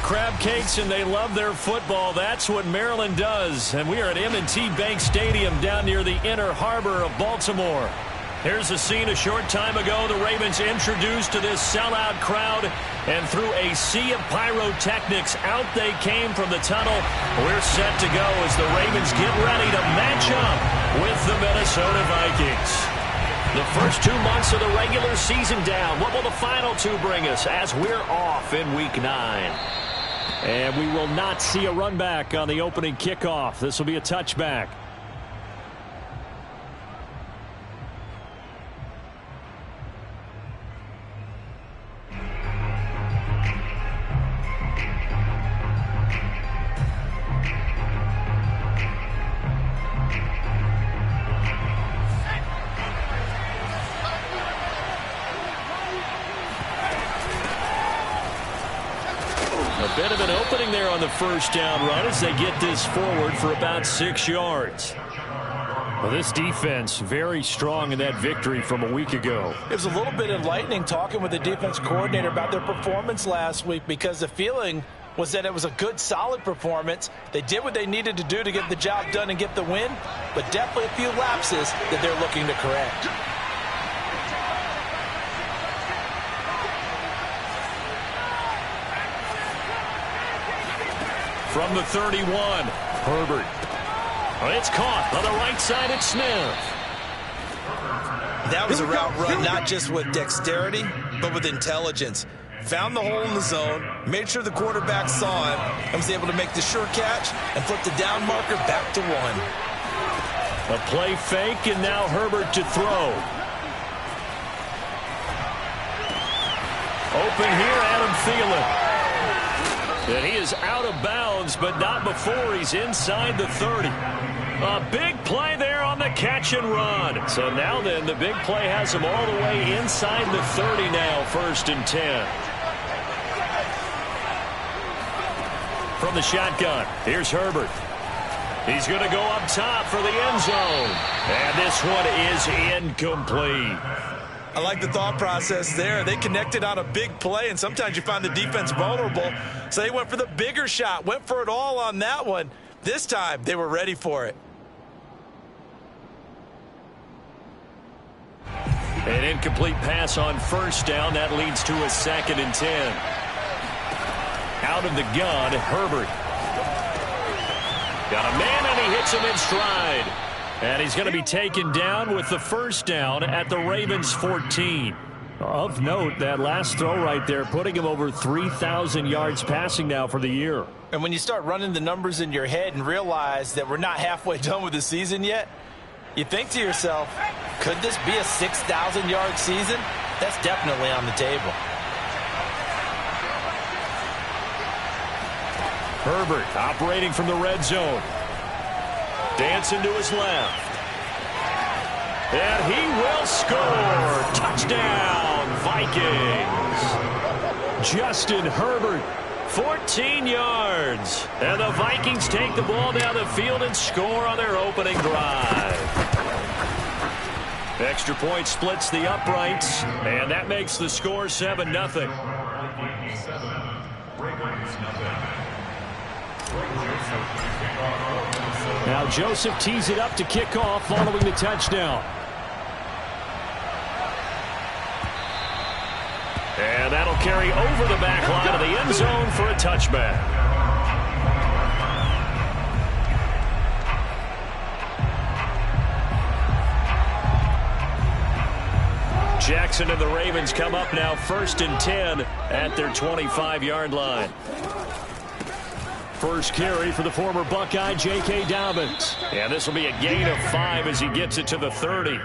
crab cakes and they love their football. That's what Maryland does. And we are at M&T Bank Stadium down near the Inner Harbor of Baltimore. Here's a scene a short time ago. The Ravens introduced to this sellout crowd, and through a sea of pyrotechnics, out they came from the tunnel. We're set to go as the Ravens get ready to match up with the Minnesota Vikings. The first 2 months of the regular season down. What will the final 2 bring us as we're off in Week 9? And we will not see a run back on the opening kickoff. This will be a touchback. Bit of an opening there on the first down run as they get this forward for about 6 yards. Well, this defense very strong in that victory from a week ago. It was a little bit enlightening talking with the defense coordinator about their performance last week, because the feeling was that it was a good, solid performance. They did what they needed to do to get the job done and get the win, but definitely a few lapses that they're looking to correct. From the 31, Herbert. It's caught on the right side at Smith. That was a route run not just with dexterity, but with intelligence. Found the hole in the zone, made sure the quarterback saw him, and was able to make the sure catch and flip the down marker back to 1. A play fake, and now Herbert to throw. Open here, Adam Thielen. And he is out of bounds, but not before he's inside the 30. A big play there on the catch and run. So now then, the big play has him all the way inside the 30 now, 1st and 10. From the shotgun, here's Herbert. He's going to go up top for the end zone. And this one is incomplete. I like the thought process there. They connected on a big play, and sometimes you find the defense vulnerable. So they went for the bigger shot, went for it all on that one. This time, they were ready for it. An incomplete pass on first down. That leads to a 2nd and 10. Out of the gun, Herbert. Got a man, and he hits him in stride. And he's going to be taken down with the first down at the Ravens 14. Of note, that last throw right there, putting him over 3,000 yards passing now for the year. And when you start running the numbers in your head and realize that we're not halfway done with the season yet, you think to yourself, could this be a 6,000-yard season? That's definitely on the table. Herbert operating from the red zone. Dancing to his left. And he will score. Touchdown, Vikings. Justin Herbert, 14 yards. And the Vikings take the ball down the field and score on their opening drive. Extra point splits the uprights, and that makes the score 7-0. Now Joseph tees it up to kick off following the touchdown. And that'll carry over the back line of the end zone for a touchback. Jackson and the Ravens come up now 1st and 10 at their 25-yard line. First carry for the former Buckeye, J.K. Dobbins. And this will be a gain of 5 as he gets it to the 30.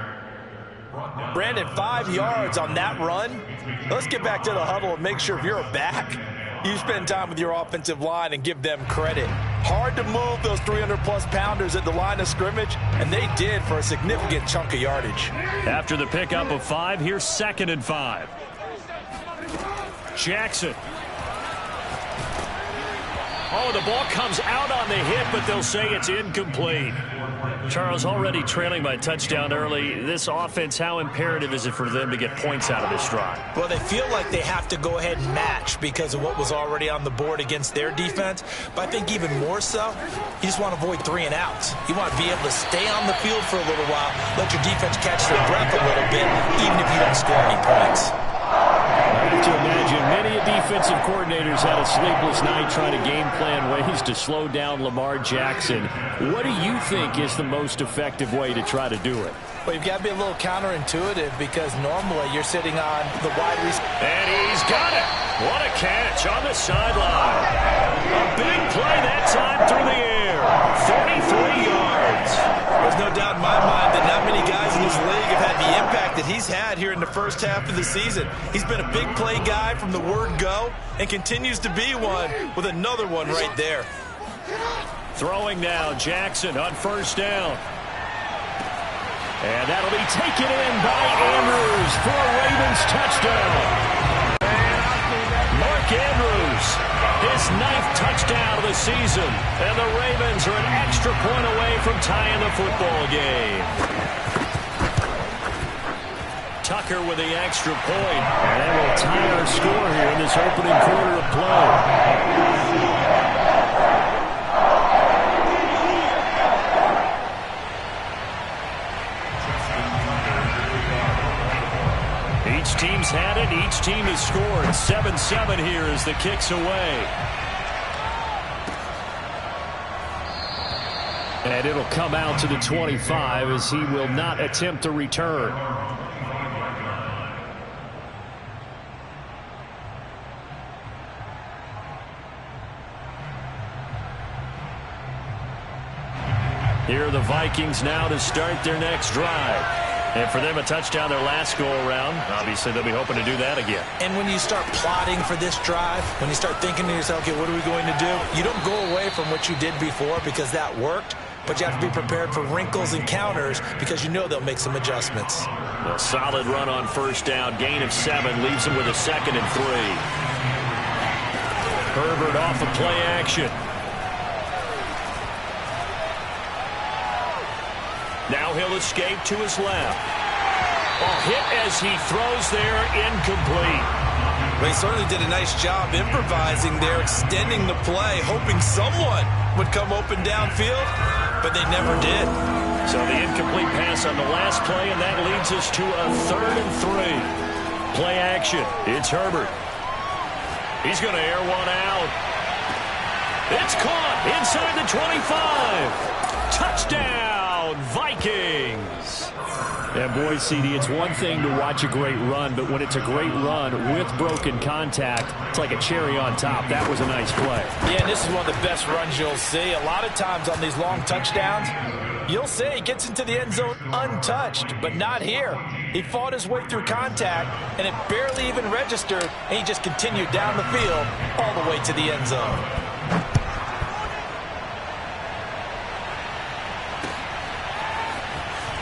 Brandon, 5 yards on that run. Let's get back to the huddle and make sure if you're a back, you spend time with your offensive line and give them credit. Hard to move those 300-plus pounders at the line of scrimmage, and they did for a significant chunk of yardage. After the pickup of 5, here's 2nd and 5. Jackson. Oh, the ball comes out on the hit, but they'll say it's incomplete. Charles, already trailing by touchdown early. This offense, how imperative is it for them to get points out of this drive? Well, they feel like they have to go ahead and match because of what was already on the board against their defense. But I think even more so, you just want to avoid 3 and outs. You want to be able to stay on the field for a little while, let your defense catch their breath a little bit, even if you don't score any points. I have to imagine many defensive coordinators had a sleepless night trying to game plan ways to slow down Lamar Jackson. What do you think is the most effective way to try to do it? Well, you've got to be a little counterintuitive because normally you're sitting on the wide receiver. And he's got it. What a catch on the sideline. A big play that time through the air. 43 yards. There's no doubt in my mind that not many guys in this league have had the impact that he's had here in the first half of the season. He's been a big play guy from the word go and continues to be one with another one right there. Throwing now, Jackson on first down. And that'll be taken in by Andrews for a Ravens touchdown. Mark Andrews, his 9th touchdown of the season. And the Ravens are an extra point away from tying the football game. Tucker with the extra point. And that will tie our score here in this opening quarter of play. Each team's had it. Each team has scored. 7-7 here as the kick's away. And it'll come out to the 25 as he will not attempt to return. Here are the Vikings now to start their next drive. And for them, a touchdown their last go-around. Obviously, they'll be hoping to do that again. And when you start plotting for this drive, when you start thinking to yourself, okay, what are we going to do? You don't go away from what you did before because that worked, but you have to be prepared for wrinkles and counters because you know they'll make some adjustments. A solid run on first down. Gain of 7 leaves them with a 2nd and 3. Herbert off of play action. Now he'll escape to his left. A hit as he throws there, incomplete. Well, he certainly did a nice job improvising there, extending the play, hoping someone would come open downfield, but they never did. So the incomplete pass on the last play, and that leads us to a 3rd and 3. Play action. It's Herbert. He's going to air one out. It's caught inside the 25. Touchdown, Vikings. And boy, CD, it's one thing to watch a great run, but when it's a great run with broken contact, it's like a cherry on top. That was a nice play. Yeah, and this is one of the best runs you'll see. A lot of times on these long touchdowns, you'll say he gets into the end zone untouched, but not here. He fought his way through contact, and it barely even registered, and he just continued down the field all the way to the end zone.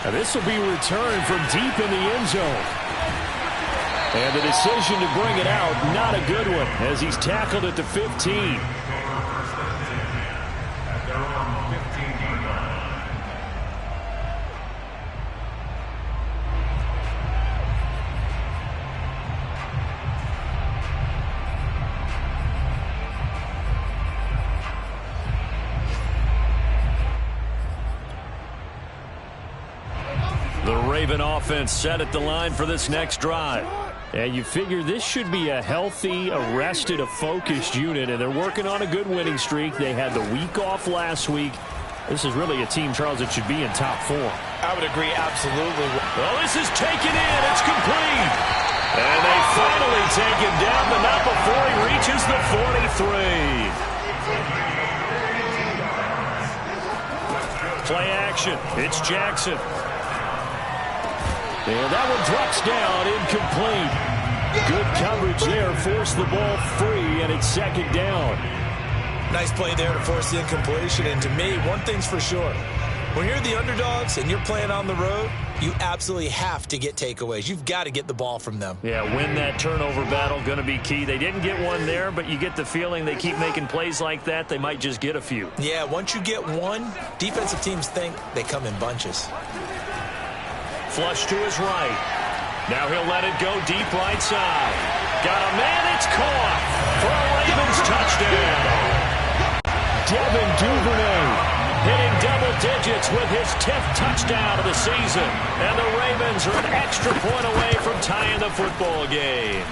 Now this will be returned from deep in the end zone. And the decision to bring it out, not a good one, as he's tackled at the 15. The Raven offense set at the line for this next drive. And you figure this should be a healthy, a rested, a focused unit, and they're working on a good winning streak. They had the week off last week. This is really a team, Charles, that should be in top 4. I would agree absolutely. Well, this is taken in. It's complete. And they finally take him down, but not before he reaches the 43. Play action. It's Jackson. And that one drops down, incomplete. Good coverage there, forced the ball free, and it's 2nd down. Nice play there to force the incompletion, and to me, one thing's for sure. When you're the underdogs and you're playing on the road, you absolutely have to get takeaways. You've got to get the ball from them. Yeah, win that turnover battle, going to be key. They didn't get one there, but you get the feeling they keep making plays like that, they might just get a few. Yeah, once you get one, defensive teams think they come in bunches. Flush to his right. Now he'll let it go deep right side. Got a man, it's caught for a Ravens touchdown. Devin Duvernay hitting double digits with his 10th touchdown of the season. And the Ravens are an extra point away from tying the football game.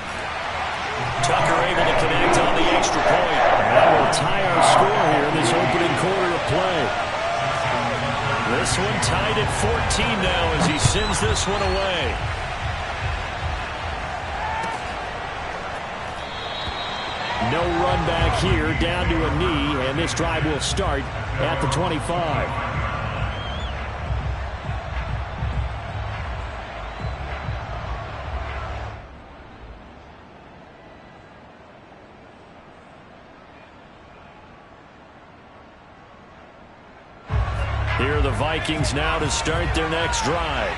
Tucker able to connect on the extra point. That will tie our score here in this opening quarter of play. This one tied at 14 now as he sends this one away. No run back here, down to a knee, and this drive will start at the 25. Here are the Vikings now to start their next drive.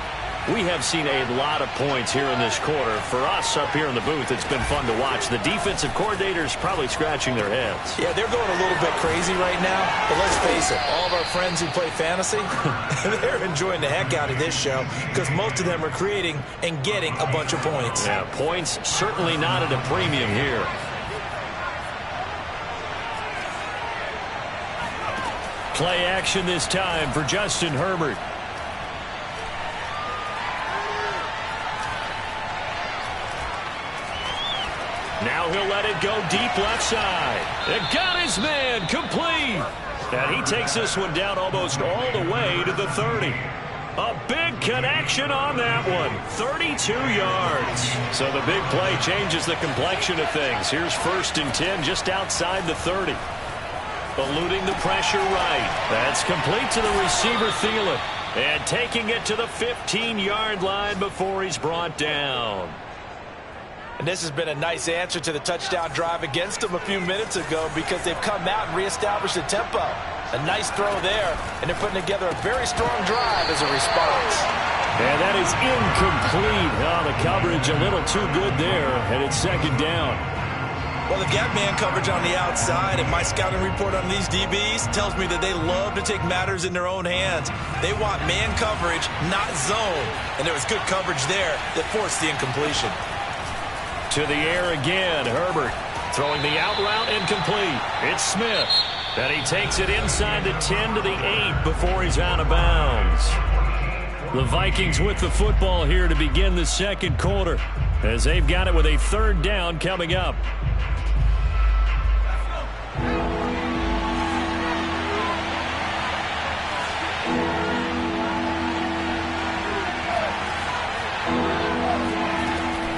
We have seen a lot of points here in this quarter. For us up here in the booth, it's been fun to watch. The defensive coordinators probably scratching their heads. Yeah, they're going a little bit crazy right now. But let's face it, all of our friends who play fantasy, they're enjoying the heck out of this show because most of them are creating and getting a bunch of points. Yeah, points certainly not at a premium here. Play action this time for Justin Herbert. Now he'll let it go deep left side. It got his man complete. And he takes this one down almost all the way to the 30. A big connection on that one. 32 yards. So the big play changes the complexion of things. Here's 1st and 10 just outside the 30. Eluding the pressure right. That's complete to the receiver, Thielen. And taking it to the 15-yard line before he's brought down. And this has been a nice answer to the touchdown drive against them a few minutes ago because they've come out and reestablished the tempo. A nice throw there, and they're putting together a very strong drive as a response. And that is incomplete. Oh, the coverage a little too good there, and it's 2nd down. Well, they've got man coverage on the outside, and my scouting report on these DBs tells me that they love to take matters in their own hands. They want man coverage, not zone. And there was good coverage there that forced the incompletion. To the air again, Herbert throwing the out route incomplete. It's Smith. And he takes it inside the 10 to the 8 before he's out of bounds. The Vikings with the football here to begin the 2nd quarter as they've got it with a 3rd down coming up.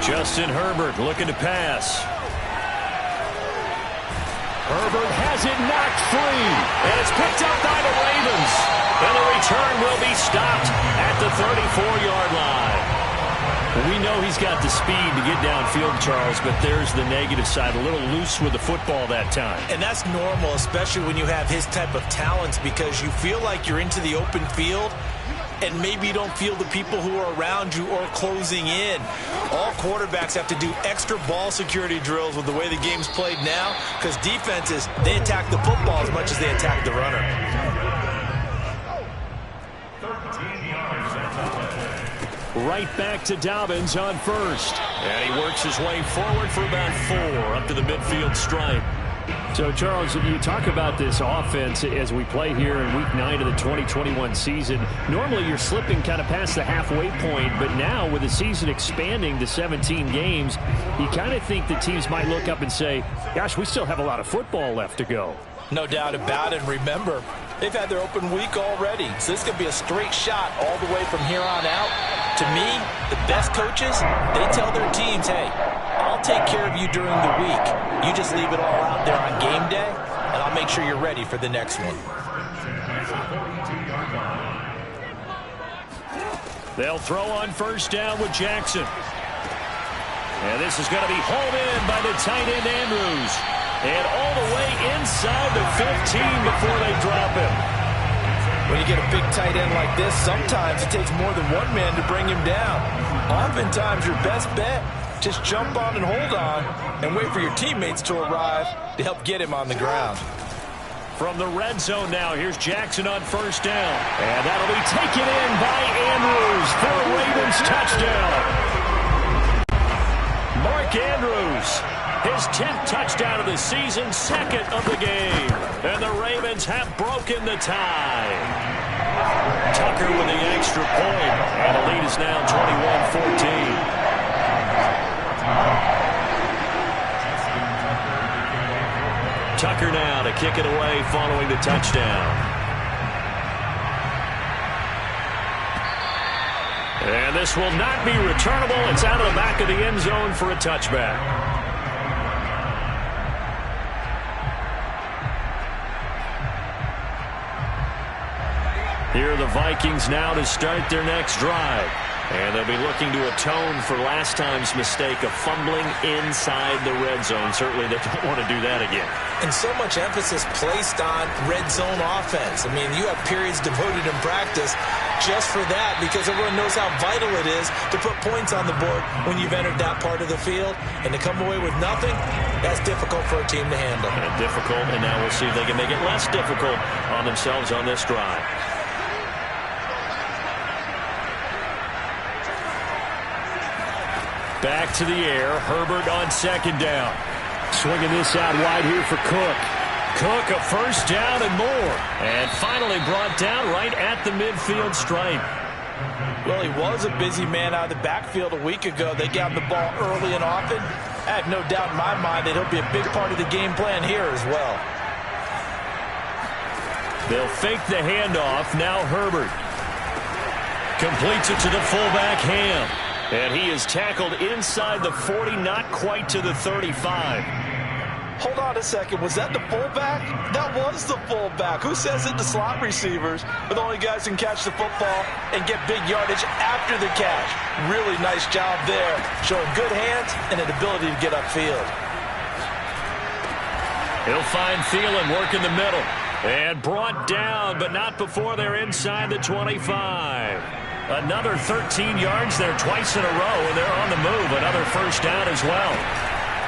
Justin Herbert looking to pass. Herbert has it knocked free, and it's picked up by the Ravens. And the return will be stopped at the 34-yard line. We know he's got the speed to get downfield, Charles, but there's the negative side, a little loose with the football that time. And that's normal, especially when you have his type of talents, because you feel like you're into the open field, and maybe you don't feel the people who are around you or closing in. All quarterbacks have to do extra ball security drills with the way the game's played now, because defenses, they attack the football as much as they attack the runner. Right back to Dobbins on 1st. And he works his way forward for about 4 up to the midfield stripe. So, Charles, you talk about this offense as we play here in Week 9 of the 2021 season. Normally, you're slipping kind of past the halfway point, but now with the season expanding to 17 games, you kind of think the teams might look up and say, gosh, we still have a lot of football left to go. No doubt about it. And remember, they've had their open week already, so this could be a straight shot all the way from here on out. To me, the best coaches, they tell their teams, hey, I'll take care of you during the week. You just leave it all out there on game day, and I'll make sure you're ready for the next one. They'll throw on 1st down with Jackson. And this is going to be hauled in by the tight end Andrews. And all the way inside the 15 before they drop him. When you get a big tight end like this, sometimes it takes more than one man to bring him down. Oftentimes, your best bet, just jump on and hold on and wait for your teammates to arrive to help get him on the ground. From the red zone now, here's Jackson on first down. And that'll be taken in by Andrews for a Ravens touchdown. Mark Andrews, his 10th touchdown of the season, 2nd of the game. And the Ravens have broken the tie. Tucker with the extra point. And the lead is now 21-14. Tucker now to kick it away following the touchdown. And this will not be returnable. It's out of the back of the end zone for a touchback. Here are the Vikings now to start their next drive. And they'll be looking to atone for last time's mistake of fumbling inside the red zone. Certainly they don't want to do that again. And so much emphasis placed on red zone offense. I mean, you have periods devoted in practice just for that because everyone knows how vital it is to put points on the board when you've entered that part of the field. And to come away with nothing, that's difficult for a team to handle. And difficult, and now we'll see if they can make it less difficult on themselves on this drive. Back to the air. Herbert on second down. Swinging this out wide here for Cook. Cook, a first down and more. And finally brought down right at the midfield stripe. Well, he was a busy man out of the backfield a week ago. They got him the ball early and often. I have no doubt in my mind that he'll be a big part of the game plan here as well. They'll fake the handoff. Now Herbert completes it to the fullback Ham. And he is tackled inside the 40, not quite to the 35. Hold on a second. Was that the fullback? That was the fullback. Who says it? The slot receivers are the only guys who can catch the football and get big yardage after the catch. Really nice job there, showing good hands and an ability to get upfield. He'll find Thielen working the middle. And brought down, but not before they're inside the 25. Another 13 yards there twice in a row, and they're on the move. Another first down as well.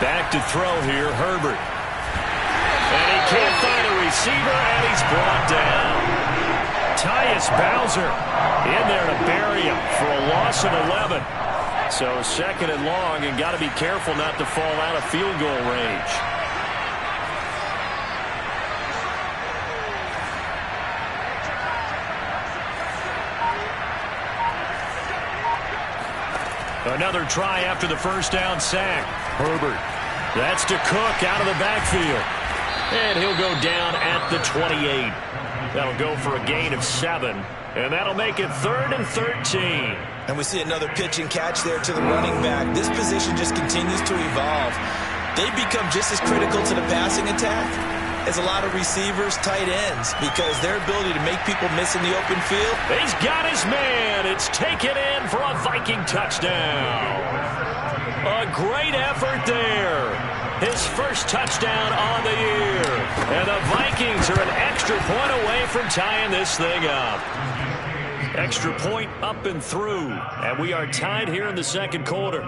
Back to throw here, Herbert. And he can't find a receiver, and he's brought down. Tyus Bowser in there to bury him for a loss of 11. So second and long, and got to be careful not to fall out of field goal range. Another try after the first down sack. Herbert. That's to Cook out of the backfield. And he'll go down at the 28. That'll go for a gain of 7. And that'll make it 3rd and 13. And we see another pitch and catch there to the running back. This position just continues to evolve. They become just as critical to the passing attack as a lot of receivers, tight ends, because their ability to make people miss in the open field. He's got his man. It's taken in for a Viking touchdown. A great effort there. His first touchdown on the year. And the Vikings are an extra point away from tying this thing up. Extra point up and through. And we are tied here in the second quarter.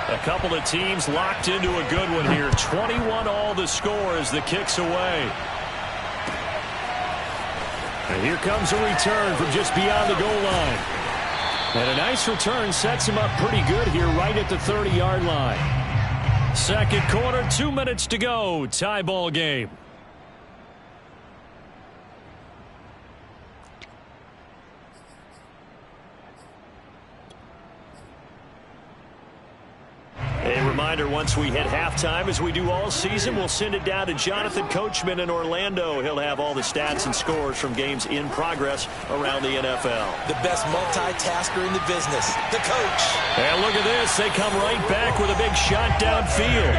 A couple of teams locked into a good one here. 21 all the score as the kick's away. And here comes a return from just beyond the goal line. And a nice return sets him up pretty good here right at the 30-yard line. Second quarter, 2 minutes to go. Tie ball game. A reminder, once we hit halftime, as we do all season, we'll send it down to Jonathan Coachman in Orlando. He'll have all the stats and scores from games in progress around the NFL. The best multitasker in the business, the coach. And look at this. They come right back with a big shot downfield.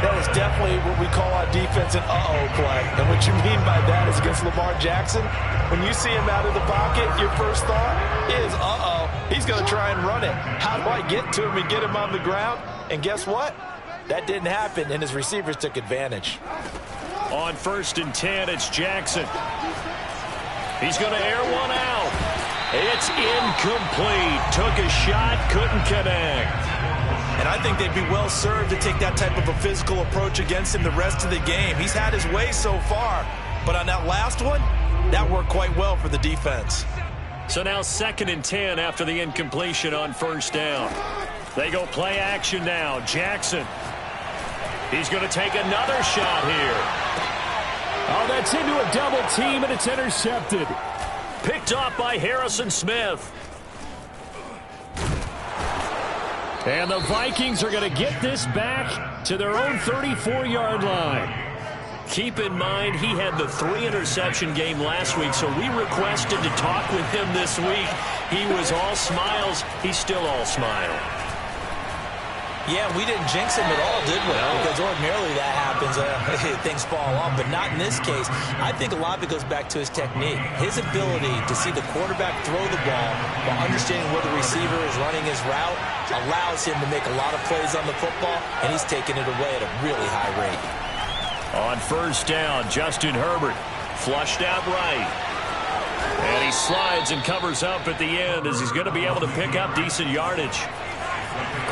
That was definitely what we call on defense an uh-oh play. And what you mean by that is against Lamar Jackson, when you see him out of the pocket, your first thought is, uh-oh, he's going to try and run it. How do I get to him and get him on the ground? And guess what? That didn't happen, and his receivers took advantage. On 1st and 10, it's Jackson. He's going to air one out. It's incomplete. Took a shot, couldn't connect. And I think they'd be well served to take that type of a physical approach against him the rest of the game. He's had his way so far, but on that last one, that worked quite well for the defense. So now 2nd and 10 after the incompletion on 1st down. They go play action now. Jackson. He's going to take another shot here. Oh, that's into a double team, and it's intercepted. Picked off by Harrison Smith. And the Vikings are going to get this back to their own 34-yard line. Keep in mind, he had the 3-interception game last week, so we requested to talk with him this week. He was all smiles. He's still all smile. Yeah, we didn't jinx him at all, did we? No. Because ordinarily that happens, things fall off, but not in this case. I think a lot of it goes back to his technique. His ability to see the quarterback throw the ball while understanding where the receiver is running his route allows him to make a lot of plays on the football, and he's taking it away at a really high rate. On 1st down, Justin Herbert flushed out right. And he slides and covers up at the end as he's going to be able to pick up decent yardage.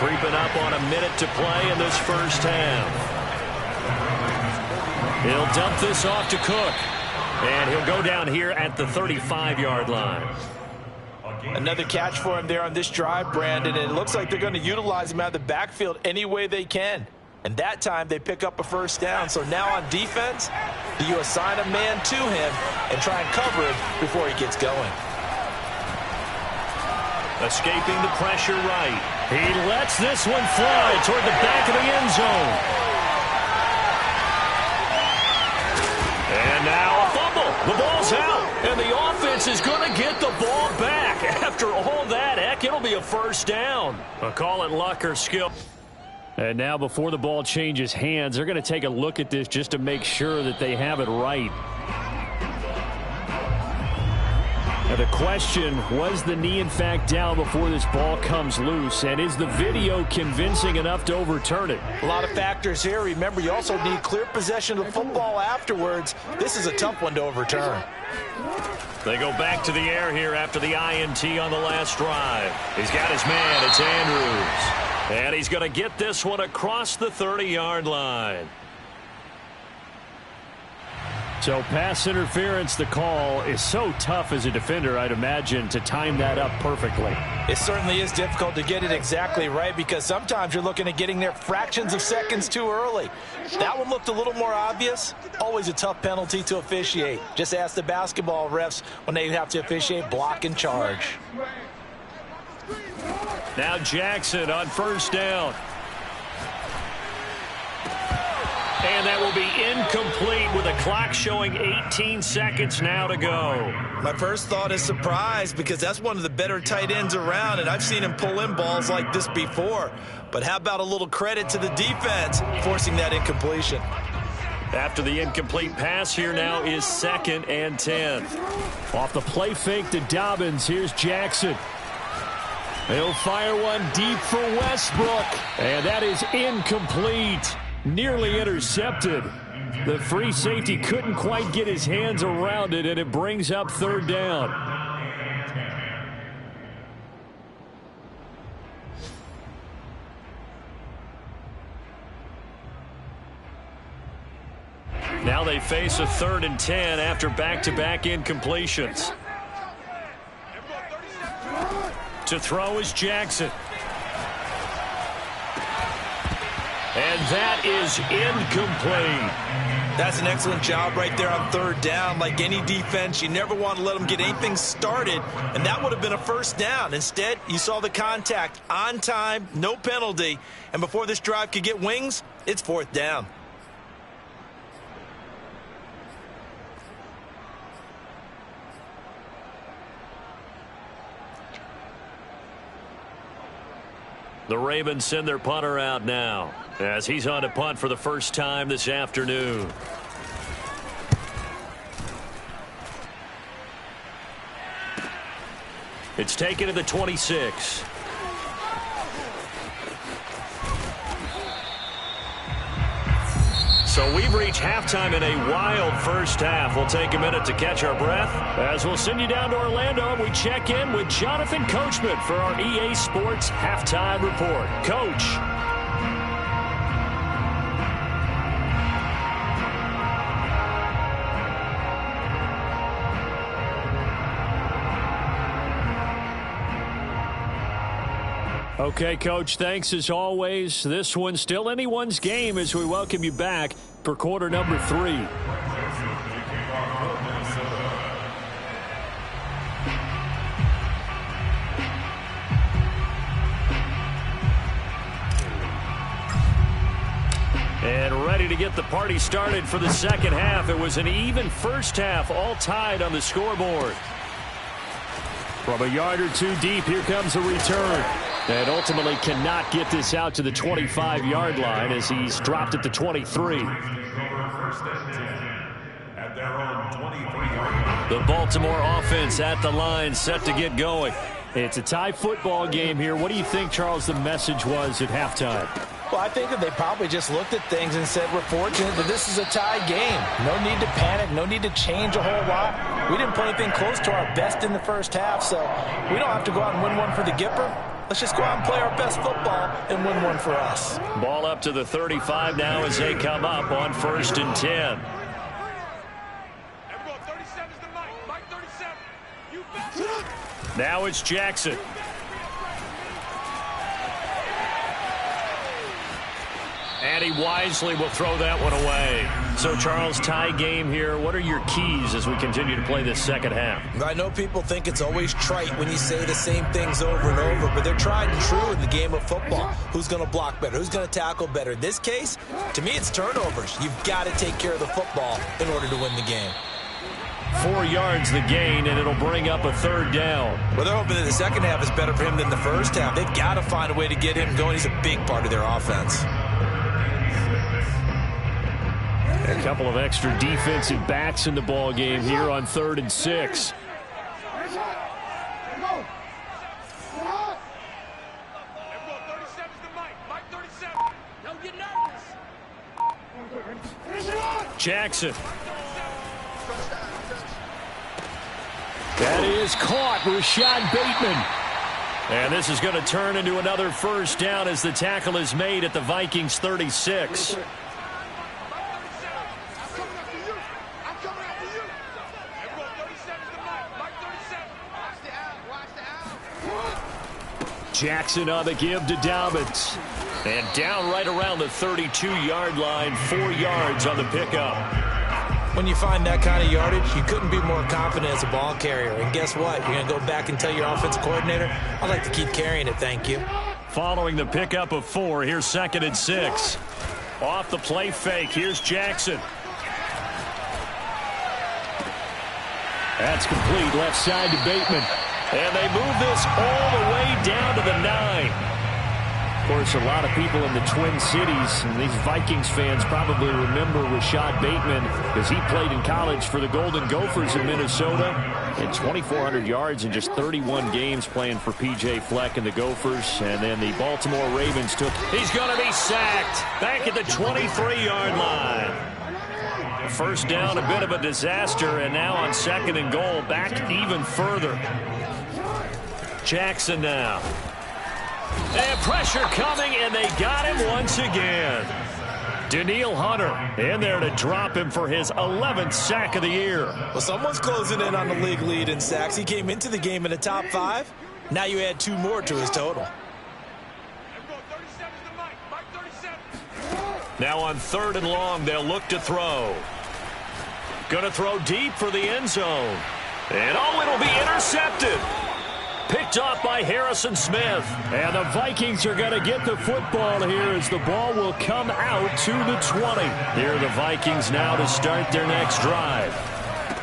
Creeping up on a minute to play in this 1st half. He'll dump this off to Cook. And he'll go down here at the 35-yard line. Another catch for him there on this drive, Brandon, and it looks like they're going to utilize him out of the backfield any way they can. And that time they pick up a 1st down. So now on defense, do you assign a man to him and try and cover him before he gets going? Escaping the pressure right. He lets this one fly toward the back of the end zone. And now a fumble. The ball's out. And the offense is going to get the ball back. After all that, heck, it'll be a 1st down. I'll call it luck or skill. And now before the ball changes hands, they're going to take a look at this just to make sure that they have it right. Now the question, was the knee in fact down before this ball comes loose? And is the video convincing enough to overturn it? A lot of factors here. Remember, you also need clear possession of the football afterwards. This is a tough one to overturn. They go back to the air here after the INT on the last drive. He's got his man. It's Andrews. And he's going to get this one across the 30-yard line. So pass interference, the call is so tough as a defender, I'd imagine, to time that up perfectly. It certainly is difficult to get it exactly right because sometimes you're looking at getting there fractions of seconds too early. That one looked a little more obvious. Always a tough penalty to officiate. Just ask the basketball refs when they have to officiate block and charge. Now Jackson on 1st down. And that will be incomplete with a clock showing 18 seconds now to go. My first thought is surprise because that's one of the better tight ends around, and I've seen him pull in balls like this before. But how about a little credit to the defense forcing that incompletion? After the incomplete pass, here now is 2nd and 10. Off the play fake to Dobbins, here's Jackson. He'll fire one deep for Westbrook, and that is incomplete. Nearly intercepted. The free safety couldn't quite get his hands around it, and it brings up 3rd down. Now they face a 3rd and 10 after back-to-back incompletions. To throw is Jackson. And that is incomplete. That's an excellent job right there on 3rd down. Like any defense, you never want to let them get anything started, and that would have been a 1st down. Instead, you saw the contact on time, no penalty, and before this drive could get wings, it's 4th down. The Ravens send their punter out now as he's on to punt for the first time this afternoon. It's taken to the 26. So we've reached halftime in a wild first half. We'll take a minute to catch our breath as we'll send you down to Orlando and we check in with Jonathan Coachman for our EA Sports Halftime Report. Coach. Okay, Coach, thanks as always. This one's still anyone's game as we welcome you back for quarter number 3. And ready to get the party started for the second half. It was an even first half, all tied on the scoreboard. From a yard or two deep, here comes a return. And ultimately cannot get this out to the 25-yard line as he's dropped at the 23. The Baltimore offense at the line, set to get going. It's a tie football game here. What do you think, Charles, the message was at halftime? Well, I think that they probably just looked at things and said, we're fortunate that this is a tie game. No need to panic, no need to change a whole lot. We didn't put anything close to our best in the first half, so we don't have to go out and win one for the Gipper. Let's just go out and play our best football and win one for us. Ball up to the 35 now as they come up on 1st and 10. Now it's Jackson. And he wisely will throw that one away. So, Charles, tie game here. What are your keys as we continue to play this second half? I know people think it's always trite when you say the same things over and over, but they're tried and true in the game of football. Who's going to block better? Who's going to tackle better? In this case, to me, it's turnovers. You've got to take care of the football in order to win the game. 4 yards the gain, and it'll bring up a 3rd down. Well, they're hoping that the second half is better for him than the first half. They've got to find a way to get him going. He's a big part of their offense. A couple of extra defensive backs in the ball game here on 3rd and 6. Jackson. That is caught. Rashad Bateman. And this is going to turn into another 1st down as the tackle is made at the Vikings 36. Jackson on the give to Dobbins. And down right around the 32-yard line, 4 yards on the pickup. When you find that kind of yardage, you couldn't be more confident as a ball carrier. And guess what? You're going to go back and tell your offensive coordinator, I'd like to keep carrying it, thank you. Following the pickup of 4, here's 2nd and 6. Off the play fake, here's Jackson. That's complete, left side to Bateman. And they move this all the way down to the 9. Of course, a lot of people in the Twin Cities and these Vikings fans probably remember Rashad Bateman because he played in college for the Golden Gophers in Minnesota. Had 2,400 yards in just 31 games playing for P.J. Fleck and the Gophers. And then the Baltimore Ravens took. He's going to be sacked back at the 23-yard line. First down, a bit of a disaster, and now on 2nd and goal, back even further. Jackson now. And pressure coming, and they got him once again. Danielle Hunter in there to drop him for his 11th sack of the year. Well, someone's closing in on the league lead in sacks. He came into the game in the top 5. Now you add 2 more to his total. Now on 3rd and long, they'll look to throw. Going to throw deep for the end zone. And oh, it'll be intercepted. Picked off by Harrison Smith. And the Vikings are going to get the football here as the ball will come out to the 20. Here are the Vikings now to start their next drive.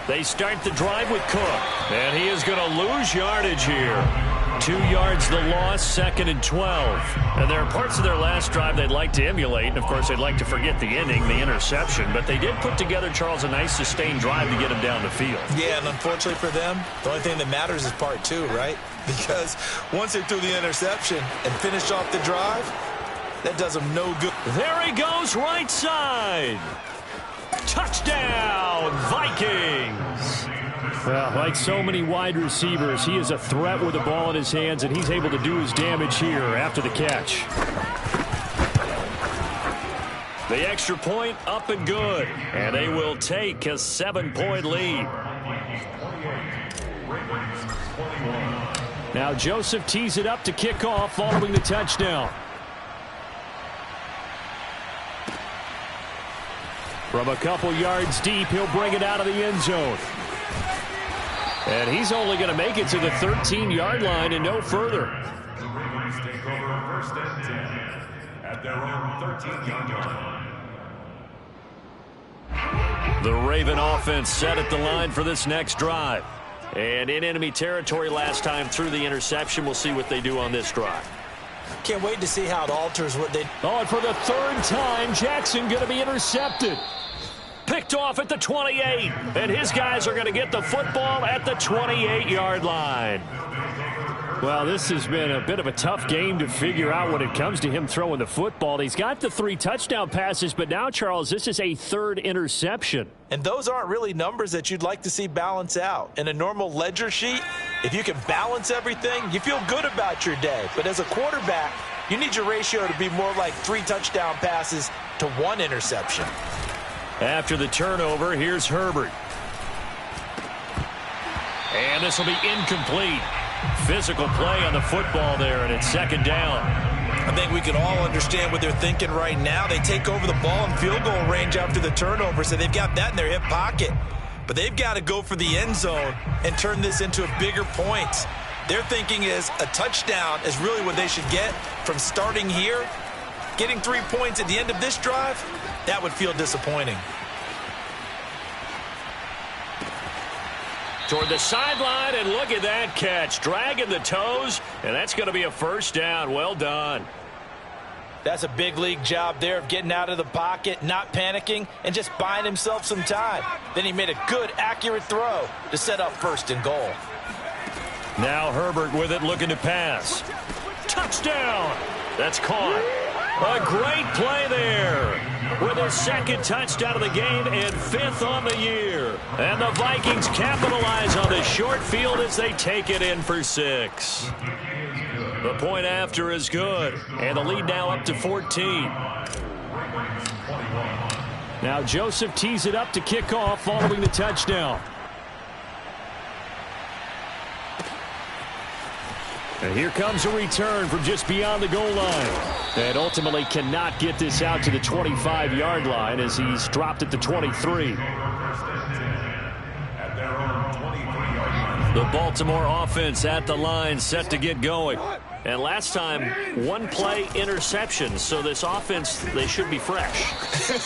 They start the drive with Cook. And he is going to lose yardage here. 2 yards the loss, 2nd and 12. And there are parts of their last drive they'd like to emulate. And, of course, they'd like to forget the ending, the interception. But they did put together, Charles, a nice sustained drive to get them down the field. Yeah, and unfortunately for them, the only thing that matters is part 2, right? Because once they threw the interception and finished off the drive, that does them no good. There he goes, right side. Touchdown, Vikings. Well, like so many wide receivers, he is a threat with the ball in his hands, and he's able to do his damage here after the catch. The extra point up and good, and they will take a 7-point lead. Now Joseph tees it up to kick off following the touchdown. From a couple yards deep, he'll bring it out of the end zone. And he's only going to make it to the 13-yard line and no further. The Ravens take over first and 10 at their own 13-yard line. The Raven offense set at the line for this next drive. And in enemy territory last time through the interception. We'll see what they do on this drive. Can't wait to see how it alters what they... Oh, and for the 3rd time, Jackson going to be intercepted. Picked off at the 28, and his guys are going to get the football at the 28-yard line. Well, this has been a bit of a tough game to figure out when it comes to him throwing the football. He's got the 3 touchdown passes, but now, Charles, this is a 3rd interception. And those aren't really numbers that you'd like to see balance out. In a normal ledger sheet, if you can balance everything, you feel good about your day. But as a quarterback, you need your ratio to be more like 3 touchdown passes to 1 interception. After the turnover, here's Herbert. And this will be incomplete. Physical play on the football there, and it's 2nd down. I think we can all understand what they're thinking right now. They take over the ball in field goal range after the turnover, so they've got that in their hip pocket. But they've got to go for the end zone and turn this into a bigger point. Their thinking is a touchdown is really what they should get from starting here. Getting 3 points at the end of this drive, that would feel disappointing. Toward the sideline, and look at that catch. Dragging the toes, and that's going to be a 1st down. Well done. That's a big league job there of getting out of the pocket, not panicking, and just buying himself some time. Then he made a good, accurate throw to set up 1st and goal. Now Herbert with it, looking to pass. Touchdown! That's caught. A great play there with his 2nd touchdown of the game and 5th on the year. And the Vikings capitalize on the short field as they take it in for 6. The point after is good, and the lead now up to 14. Now Joseph tees it up to kick off following the touchdown. And here comes a return from just beyond the goal line. And ultimately cannot get this out to the 25-yard line as he's dropped at the 23. The Baltimore offense at the line set to get going. And last time, 1-play interception. So this offense, they should be fresh.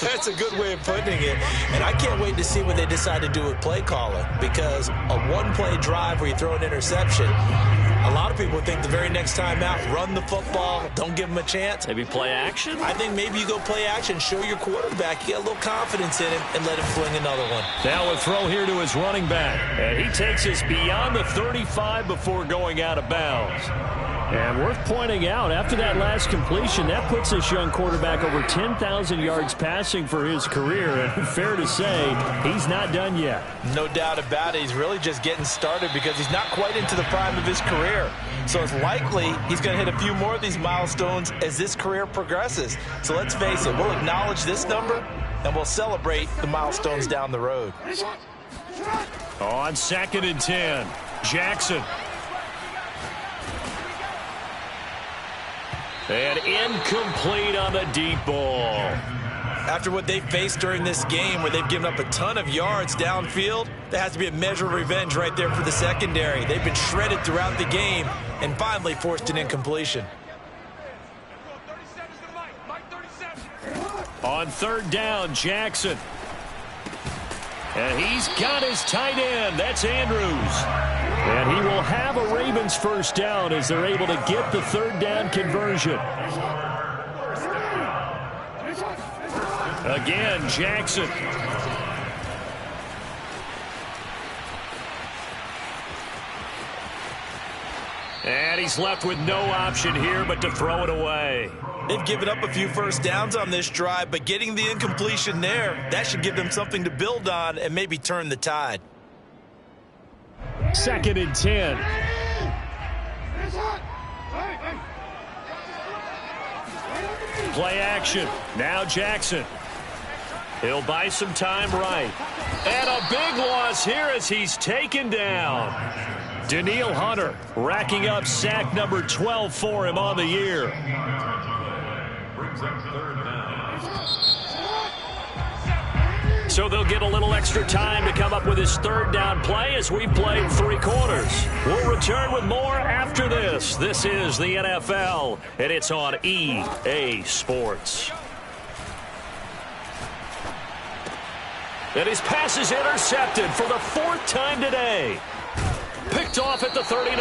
That's a good way of putting it. And I can't wait to see what they decide to do with play calling. Because a 1-play drive where you throw an interception, a lot of people think the very next time out, run the football, don't give them a chance. Maybe play action? I think maybe you go play action, show your quarterback, you get a little confidence in him, and let him fling another one. Now a throw here to his running back. And he takes us beyond the 35 before going out of bounds. And worth pointing out, after that last completion, that puts this young quarterback over 10,000 yards passing for his career. And fair to say, he's not done yet. No doubt about it. He's really just getting started because he's not quite into the prime of his career. So it's likely he's going to hit a few more of these milestones as this career progresses. So let's face it, we'll acknowledge this number and we'll celebrate the milestones down the road. On 2nd and 10, Jackson. And incomplete on the deep ball. After what they've faced during this game where they've given up a ton of yards downfield, there has to be a measure of revenge right there for the secondary. They've been shredded throughout the game and finally forced an incompletion. On 3rd down, Jackson. And he's got his tight end. That's Andrews. And he will have a Ravens first down as they're able to get the third down conversion. Again, Jackson. And he's left with no option here but to throw it away. They've given up a few first downs on this drive, but getting the incompletion there, that should give them something to build on and maybe turn the tide. 2nd and 10. Play action. Now Jackson. He'll buy some time right. And a big loss here as he's taken down. Danielle Hunter racking up sack number 12 for him on the year. So they'll get a little extra time to come up with his third down play as we played 3 quarters. We'll return with more after this. This is the NFL, and it's on EA Sports. And his pass is intercepted for the 4th time today. Picked off at the 39.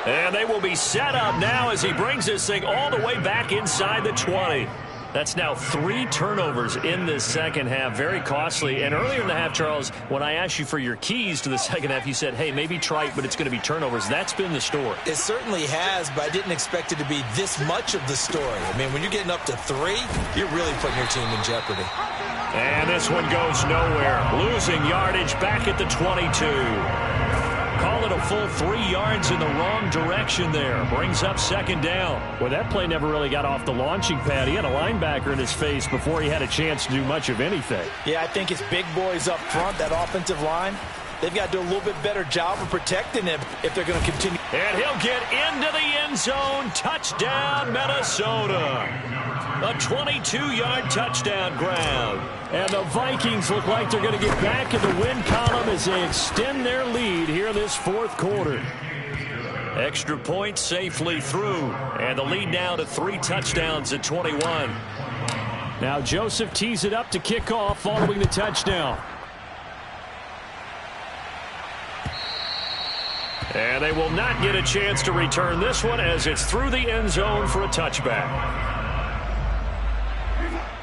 And they will be set up now as he brings this thing all the way back inside the 20. That's now 3 turnovers in this second half. Very costly. And earlier in the half, Charles, when I asked you for your keys to the second half, you said, hey, maybe try it, but it's going to be turnovers. That's been the story. It certainly has, but I didn't expect it to be this much of the story. I mean, when you're getting up to 3, you're really putting your team in jeopardy. And this one goes nowhere. Losing yardage back at the 22. Call it a full 3 yards in the wrong direction there. Brings up 2nd down. Well, that play never really got off the launching pad. He had a linebacker in his face before he had a chance to do much of anything. Yeah, I think it's big boys up front, that offensive line. They've got to do a little bit better job of protecting him if they're going to continue. And he'll get into the end zone. Touchdown, Minnesota. A 22-yard touchdown grab. And the Vikings look like they're going to get back in the win column as they extend their lead here in this 4th quarter. Extra point safely through. And the lead now to 3 touchdowns at 21. Now Joseph tees it up to kick off following the touchdown. And they will not get a chance to return this one as it's through the end zone for a touchback.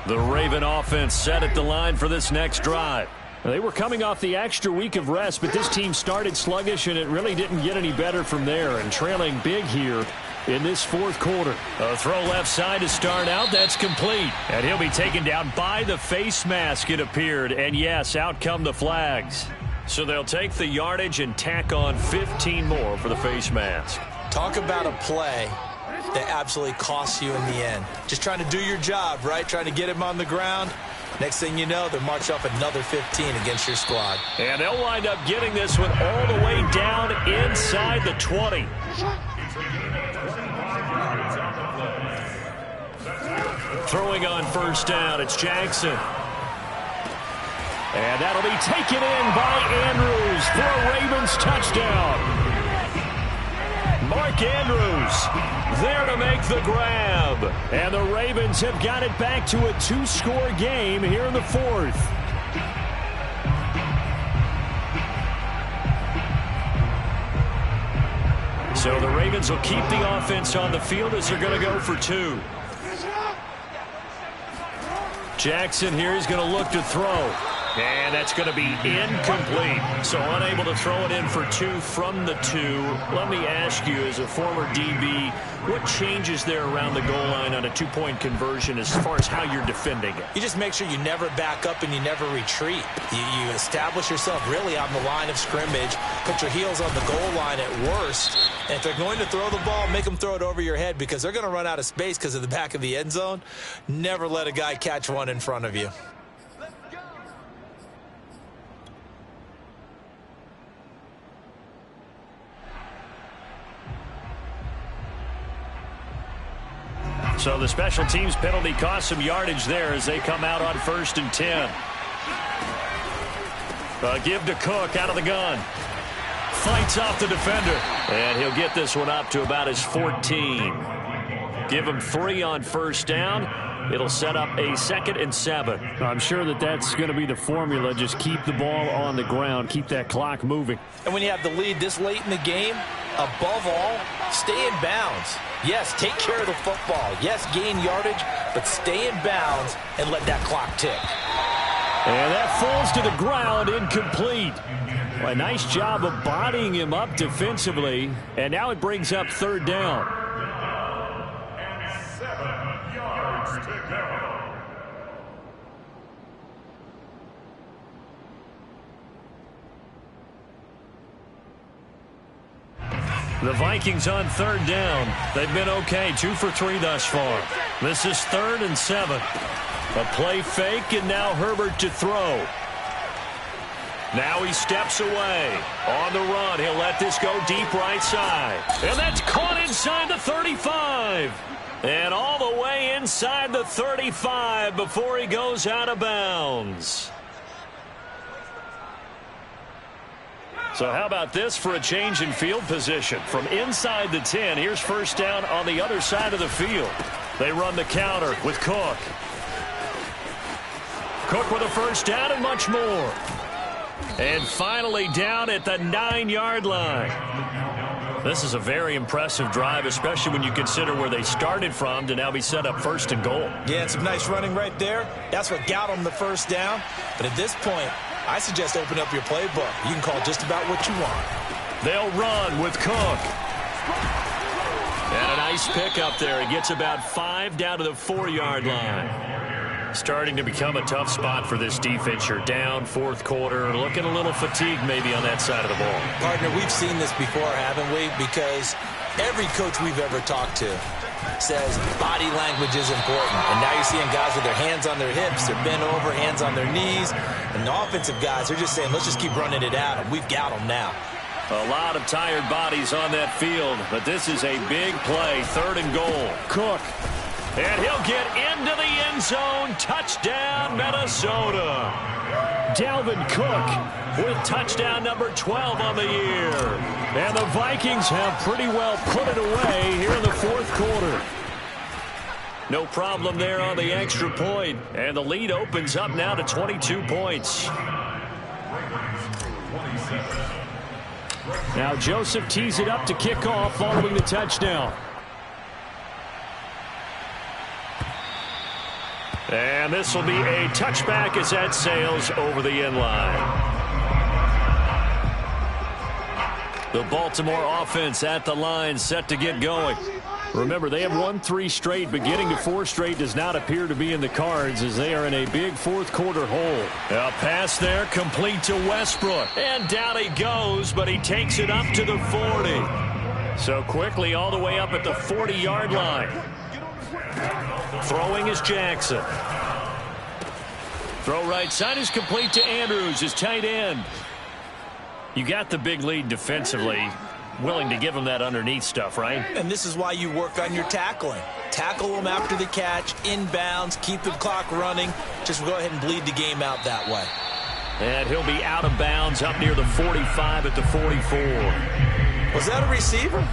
The Raven offense set at the line for this next drive. They were coming off the extra week of rest, but this team started sluggish, and it really didn't get any better from there. And trailing big here in this 4th quarter. A throw left side to start out. That's complete. And he'll be taken down by the face mask, it appeared. And, yes, out come the flags. So they'll take the yardage and tack on 15 more for the face mask. Talk about a play that absolutely costs you in the end. Just trying to do your job, right? Trying to get him on the ground. Next thing you know, they'll march up another 15 against your squad. And they'll wind up getting this one all the way down inside the 20. Throwing on first down, it's Jackson. And that'll be taken in by Andrews for a Ravens touchdown. Mark Andrews there to make the grab. And the Ravens have got it back to a 2-score game here in the 4th. So the Ravens will keep the offense on the field as they're going to go for 2. Jackson here is going to look to throw. And that's going to be incomplete. So unable to throw it in for 2 from the 2. Let me ask you, as a former DB, what changes there around the goal line on a 2-point conversion as far as how you're defending it? You just make sure you never back up and you never retreat. You establish yourself really on the line of scrimmage, put your heels on the goal line at worst. And if they're going to throw the ball, make them throw it over your head because they're going to run out of space because of the back of the end zone. Never let a guy catch one in front of you. So the special teams penalty cost some yardage there as they come out on 1st and 10. Give to Cook out of the gun. Fights off the defender. And he'll get this one up to about his 14. Give him 3 on first down. It'll set up a 2nd and 7. I'm sure that's going to be the formula. Just keep the ball on the ground. Keep that clock moving. And when you have the lead this late in the game, above all, stay in bounds. Yes, take care of the football. Yes, gain yardage, but stay in bounds and let that clock tick. And that falls to the ground, incomplete. Well, a nice job of bodying him up defensively. And now it brings up 3rd down. And 7 yards to go. The Vikings on 3rd down. They've been okay, 2 for 3 thus far. This is 3rd and 7. A play fake, and now Herbert to throw. Now he steps away. On the run, he'll let this go deep right side. And that's caught inside the 35. And all the way inside the 35 before he goes out of bounds. So how about this for a change in field position? From inside the 10, here's 1st down on the other side of the field. They run the counter with Cook. Cook with a 1st down and much more. And finally down at the 9-yard line. This is a very impressive drive, especially when you consider where they started from to now be set up 1st and goal. Yeah, and some nice running right there. That's what got them the 1st down. But at this point, I suggest open up your playbook. You can call just about what you want. They'll run with Cook. And a nice pick up there. He gets about 5 down to the 4-yard line. Starting to become a tough spot for this defense. You're down 4th quarter. Looking a little fatigued maybe on that side of the ball. Partner, we've seen this before, haven't we? Because every coach we've ever talked to says body language is important. And now you're seeing guys with their hands on their hips, they're bent over, hands on their knees. And the offensive guys, they're just saying, let's just keep running it at them. We've got them now. A lot of tired bodies on that field, but this is a big play. 3rd and goal. Cook. And he'll get into the end zone. Touchdown, Minnesota. Dalvin Cook with touchdown number 12 on the year. And the Vikings have pretty well put it away here in the 4th quarter. No problem there on the extra point. And the lead opens up now to 22 points. Now Joseph tees it up to kick off following the touchdown. And this will be a touchback as that sails over the end line. The Baltimore offense at the line set to get going. Remember, they have won 3 straight, but getting to 4 straight does not appear to be in the cards as they are in a big 4th quarter hole. A pass there complete to Westbrook. And down he goes, but he takes it up to the 40. So quickly all the way up at the 40-yard line. Throwing is Jackson. Throw right side is complete to Andrews, his tight end. You got the big lead defensively. Willing to give him that underneath stuff, right? And this is why you work on your tackling. Tackle them after the catch, inbounds, keep the clock running. Just go ahead and bleed the game out that way. And he'll be out of bounds up near the 45 at the 44. Was that a receiver?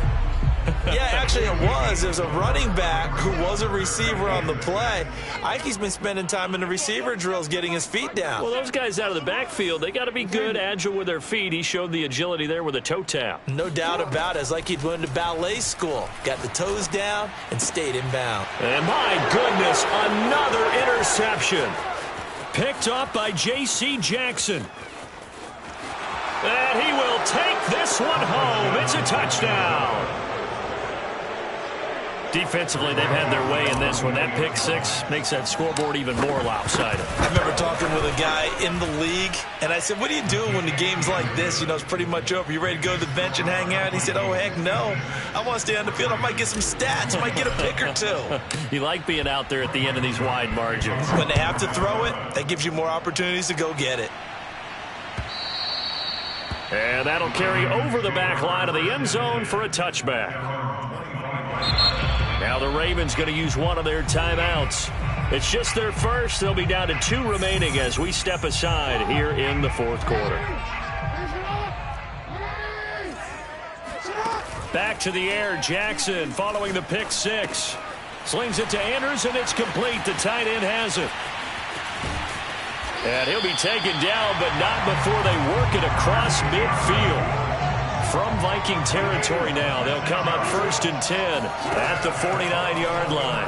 Yeah, actually it was. There's a running back who was a receiver on the play. Ike's been spending time in the receiver drills getting his feet down. Well, those guys out of the backfield, they got to be good, agile with their feet. He showed the agility there with a toe tap. No doubt about it. It's like he'd went to ballet school. Got the toes down and stayed inbound. And my goodness, another interception. Picked up by J.C. Jackson. And he will take this one home. It's a touchdown. Defensively, they've had their way in this one. That pick 6 makes that scoreboard even more lopsided. I remember talking with a guy in the league, and I said, what do you do when the game's like this? You know, it's pretty much over. You ready to go to the bench and hang out? He said, oh, heck no. I want to stay on the field. I might get some stats. I might get a pick or 2. You like being out there at the end of these wide margins. When they have to throw it, that gives you more opportunities to go get it. And that'll carry over the back line of the end zone for a touchback. Now the Ravens going to use one of their timeouts. It's just their first. They'll be down to 2 remaining as we step aside here in the 4th quarter. Back to the air, Jackson following the pick 6. Slings it to Andrews, and it's complete. The tight end has it. And he'll be taken down, but not before they work it across midfield. From Viking territory now, they'll come up 1st and 10 at the 49-yard line.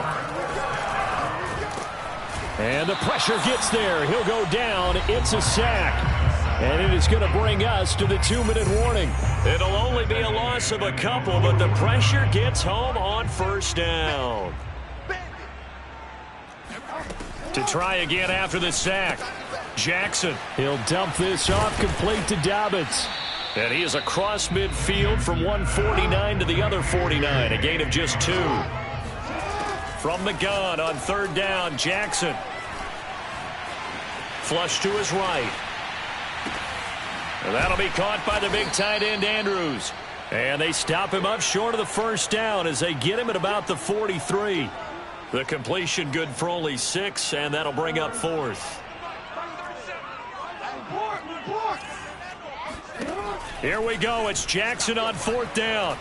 And the pressure gets there. He'll go down. It's a sack. And it is going to bring us to the 2-minute warning. It'll only be a loss of a couple, but the pressure gets home on 1st down. To try again after the sack. Jackson. He'll dump this off complete to Dobbins. And he is across midfield from 149 to the other 49. A gain of just 2. From the gun on 3rd down, Jackson. Flush to his right. And that'll be caught by the big tight end, Andrews. And they stop him up short of the 1st down as they get him at about the 43. The completion good for only 6, and that'll bring up 4th. Here we go. It's Jackson on 4th down.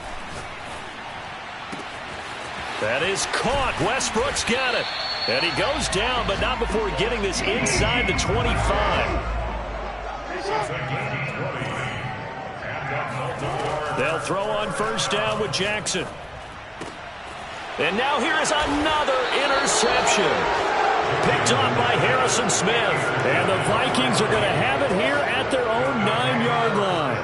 That is caught. Westbrook's got it. And he goes down, but not before getting this inside the 25. They'll throw on 1st down with Jackson. And now here is another interception. Picked off by Harrison Smith. And the Vikings are going to have it here at their own 9-yard line.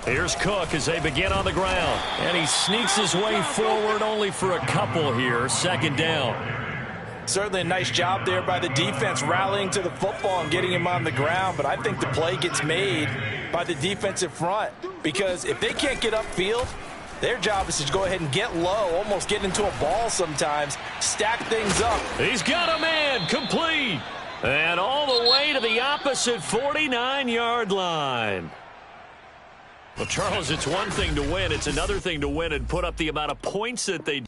Here's Cook as they begin on the ground. And he sneaks his way forward only for a couple here. 2nd down. Certainly a nice job there by the defense rallying to the football and getting him on the ground. But I think the play gets made by the defensive front. Because if they can't get upfield, their job is to go ahead and get low, almost get into a ball sometimes, stack things up. He's got a man, complete. And all the way to the opposite 49-yard line. Well, Charles, it's one thing to win. It's another thing to win and put up the amount of points that they